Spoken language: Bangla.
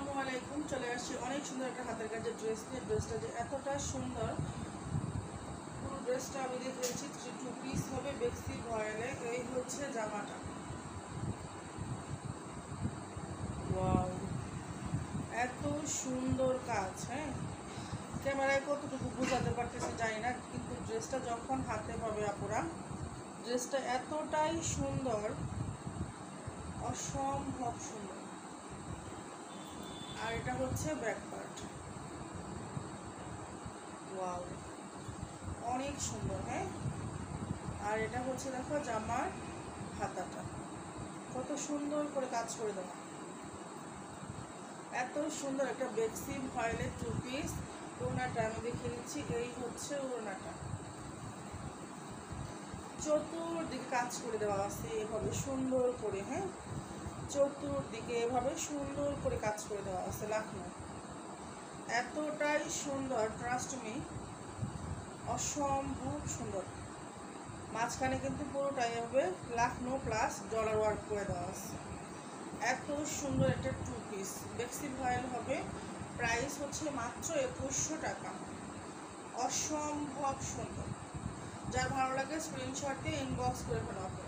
আসসালামু আলাইকুম। চলে আসছি অনেক সুন্দর একটা হাতের কাজের ড্রেস নিয়ে। ড্রেসটা যে এতটা সুন্দর, পুরো ড্রেসটা আমি দেখেছি 2 পিস হবে বেক্সি ভয়েলে। এই হচ্ছে জামাটা। ওয়াও, এত সুন্দর কাজ। হ্যাঁ, ক্যামেরায় কতটুকু বোঝাতে পারতেছে জানি না, কিন্তু ড্রেসটা যখন হাতে পাবে আপুরা, ড্রেসটা এতটাই সুন্দর, অসম্ভব সুন্দর। আর এটা হচ্ছে ব্যাক পার্ট। ওয়াও, অনেক সুন্দর। হ্যাঁ, আর এটা হচ্ছে দেখো জামার হাতাটা কত সুন্দর করে কাজ করে দেওয়া। এত সুন্দর একটা বেক্সি ভয়েলের 2 পিস। ওড়নাটা আমি দেখিয়ে দিচ্ছি। এই হচ্ছে ওড়নাটা, চতুর্দিকে কাজ করে দেওয়া আছে এভাবে সুন্দর করে। হ্যাঁ, চতুর্দিকে এভাবে সুন্দর করে কাজ করে দেওয়া আছে। লাখনো এতটাই সুন্দর, ট্রাস্ট মি, অসম্ভব সুন্দর। মাঝখানে কিন্তু পুরোটাই হবে লাখনো প্লাস ডলার ওয়ার্ক করে দেওয়া আছে। এত সুন্দর একটা 2 পিস বেক্সি ভয়েল হবে। প্রাইস হচ্ছে মাত্র 2100 টাকা। অসম্ভব সুন্দর। যার ভালো লাগে স্ক্রিনশট দিয়ে ইনবক্স করে ফেলা হবে।